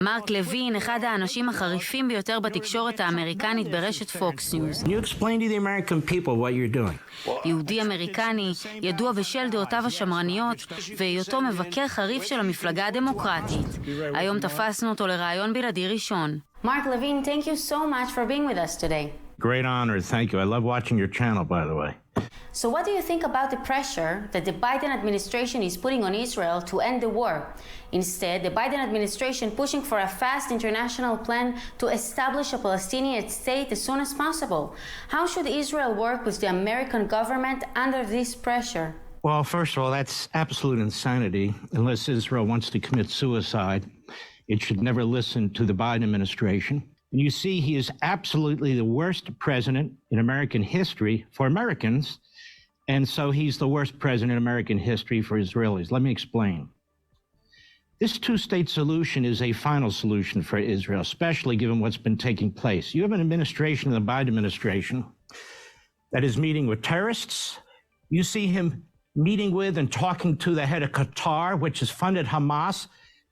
מרק לוין, אחד האנשים החריפים ביותר בתקשורת האמריקנית ברשת פוקס ניוז. יהודי אמריקני, ידוע בשל דעותיו השמרניות, והיותו מבקר חריף של המפלגה הדמוקרטית. היום תפסנו אותו לראיון בלעדי ראשון. מרק לוין, thank you so much for being with us today. Great honor, thank you. I love watching your channel, by the way. So what do you think about the pressure that the Biden administration is putting on Israel to end the war? Instead, the Biden administration pushing for a fast international plan to establish a Palestinian state as soon as possible. How should Israel work with the American government under this pressure? Well, first of all, that's absolute insanity. Unless Israel wants to commit suicide, it should never listen to the Biden administration. And you see, he is absolutely the worst president in American history for Americans, and so he's the worst president in American history for Israelis. Let me explain. This two-state solution is a final solution for Israel, especially given what's been taking place. You have an administration, the Biden administration, that is meeting with terrorists. You see him meeting with and talking to the head of Qatar, which has funded Hamas.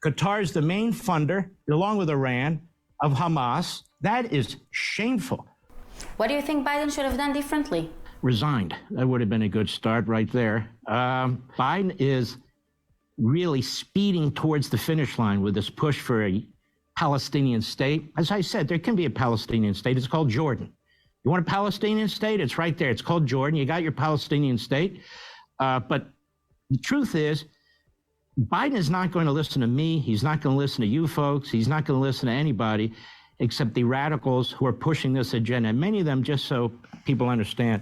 Qatar is the main funder, along with Iran, of Hamas. That is shameful. What do you think Biden should have done differently? Resigned. That would have been a good start right there. Biden is really speeding towards the finish line with this push for a Palestinian state. As I said, there can be a Palestinian state. It's called Jordan. You want a Palestinian state? It's right there. It's called Jordan. You got your Palestinian state. But the truth is, Biden is not going to listen to me. He's not going to listen to you folks. He's not going to listen to anybody except the radicals who are pushing this agenda. And many of them, just so people understand,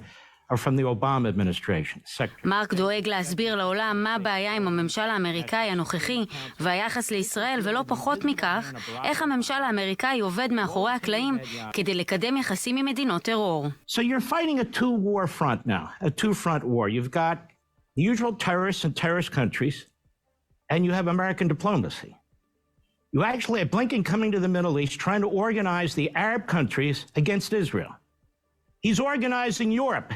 are from the Obama administration. מרק דואג להסביר לעולם מה הבעיה עם הממשל האמריקאי הנוכחי והיחס לישראל, ולא פחות מכך, איך הממשל האמריקאי עובד מאחורי הקלעים כדי לקדם יחסים עם מדינות טרור. So you're fighting a two-war front now, a two-front war. You've got the usual terrorists in terrorist countries, and you have American diplomacy. You actually have Blinken coming to the Middle East trying to organize the Arab countries against Israel. He's organizing Europe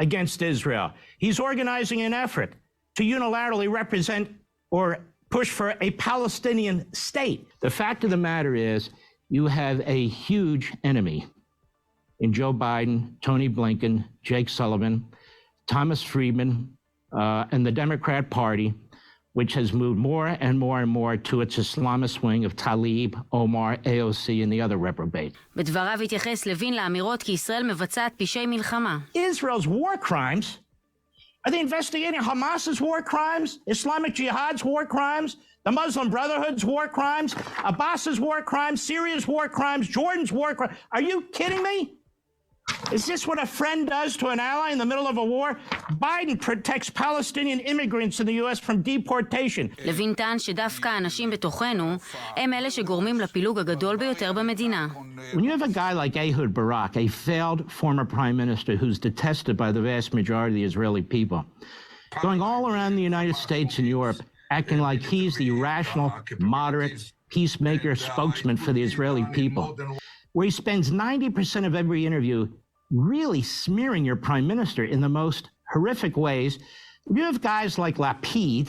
against Israel. He's organizing an effort to unilaterally represent or push for a Palestinian state. The fact of the matter is, you have a huge enemy in Joe Biden, Tony Blinken, Jake Sullivan, Thomas Friedman, and the Democrat Party, which has moved more and more and more to its Islamist wing of Tlaib, Omar, AOC, and the other reprobates. בדבריו התייחס לוין לאמירות כי ישראל מבצעת פשעי מלחמה. Israel's war crimes, are they investigating Hamas's war crimes, Islamic Jihad's war crimes, the Muslim Brotherhood's war crimes, Abbas's war crimes, Syria's war crimes, Jordan's war crimes? Are you kidding me? Is this what a friend does to an ally in the middle of a war? Biden protects Palestinian immigrants in the U.S. from deportation. לוין טען שדווקא האנשים בתוכנו הם אלה שגורמים לפילוג הגדול ביותר במדינה. When you have a guy like Ehud Barak, a failed former prime minister who's detested by the vast majority of the Israeli people, going all around the United States and Europe, acting like he's the rational, moderate, peacemaker spokesman for the Israeli people, where he spends 90% of every interview really smearing your prime minister in the most horrific ways. You have guys like Lapid,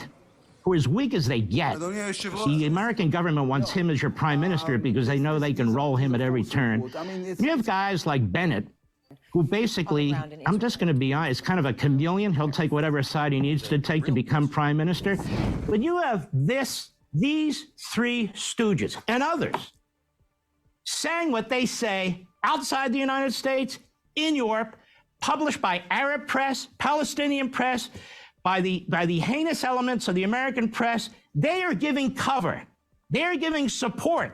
who are as weak as they get. The American government wants him as your prime minister because they know they can roll him at every turn. You have guys like Bennett, who basically, I'm just going to be honest, kind of a chameleon. He'll take whatever side he needs to take to become prime minister. But you have these three stooges and others saying what they say outside the United States, in Europe, published by Arab press, Palestinian press, by the heinous elements of the American press. They are giving cover. They are giving support.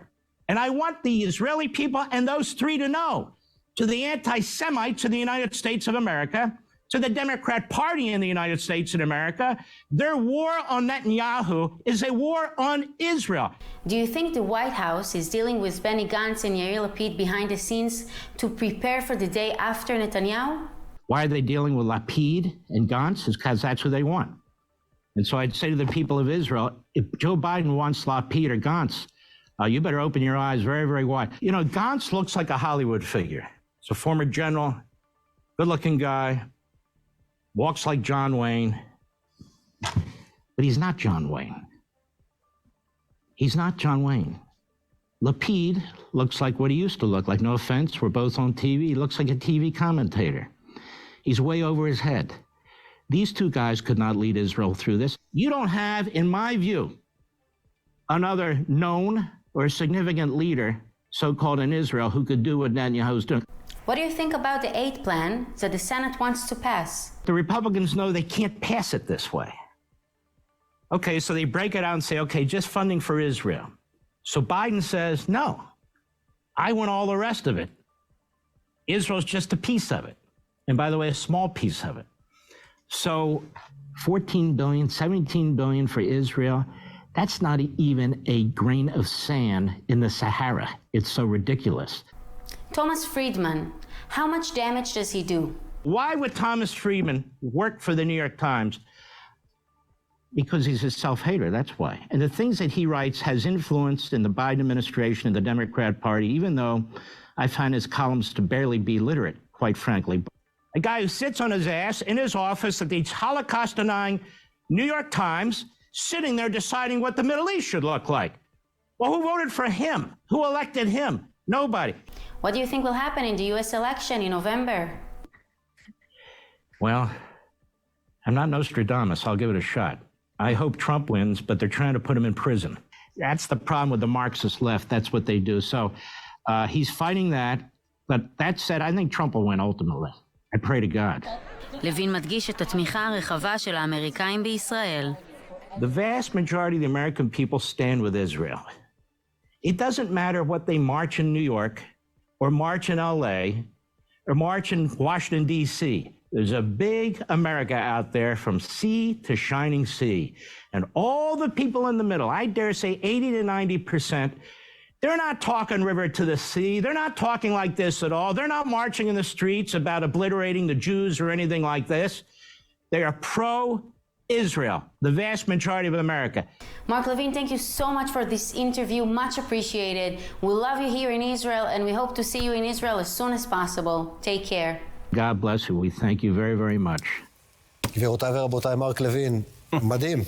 And I want the Israeli people and those three to know, to the anti-Semites of the United States of America, to the Democrat Party in the United States of America, their war on Netanyahu is a war on Israel. Do you think the White House is dealing with Benny Gantz and Yair Lapid behind the scenes to prepare for the day after Netanyahu? Why are they dealing with Lapid and Gantz? It's because that's who they want. And so I'd say to the people of Israel, if Joe Biden wants Lapid or Gantz, you better open your eyes very, very wide. You know, Gantz looks like a Hollywood figure. He's a former general, good-looking guy, walks like John Wayne, but he's not John Wayne. He's not John Wayne. Lapid looks like what he used to look like. No offense, we're both on TV. He looks like a TV commentator. He's way over his head. These two guys could not lead Israel through this. You don't have, in my view, another known or significant leader, so-called in Israel, who could do what Netanyahu's doing. What do you think about the aid plan that the Senate wants to pass? The Republicans know they can't pass it this way. Okay, so they break it out and say, okay, just funding for Israel. So Biden says, no, I want all the rest of it. Israel's just a piece of it. And by the way, a small piece of it. So 14 billion, 17 billion for Israel, that's not even a grain of sand in the Sahara. It's so ridiculous. Thomas Friedman, how much damage does he do? Why would Thomas Friedman work for the New York Times? Because he's a self-hater, that's why. And the things that he writes has influenced in the Biden administration and the Democrat Party, even though I find his columns to barely be literate, quite frankly. A guy who sits on his ass in his office at the Holocaust-denying New York Times, sitting there deciding what the Middle East should look like. Well, who voted for him? Who elected him? Nobody. What do you think will happen in the U.S. election in November? Well, I'm not Nostradamus. I'll give it a shot. I hope Trump wins, but they're trying to put him in prison. That's the problem with the Marxist left. That's what they do. So he's fighting that. But that said, I think Trump will win ultimately. I pray to God. לוין מדגיש את התמיכה הרחבה של האמריקאים בישראל. The vast majority of the American people stand with Israel. It doesn't matter what they march in New York or march in LA or march in Washington, D.C. There's a big America out there from sea to shining sea. And all the people in the middle, I dare say 80 to 90%, they're not talking river to the sea. They're not talking like this at all. They're not marching in the streets about obliterating the Jews or anything like this. They are pro-Israel, the vast majority of America. Mark Levin, thank you so much for this interview. Much appreciated. We love you here in Israel, and we hope to see you in Israel as soon as possible. Take care. God bless you. We thank you very, very much. גבירותיי ורבותיי, מרק לוין, מדהים.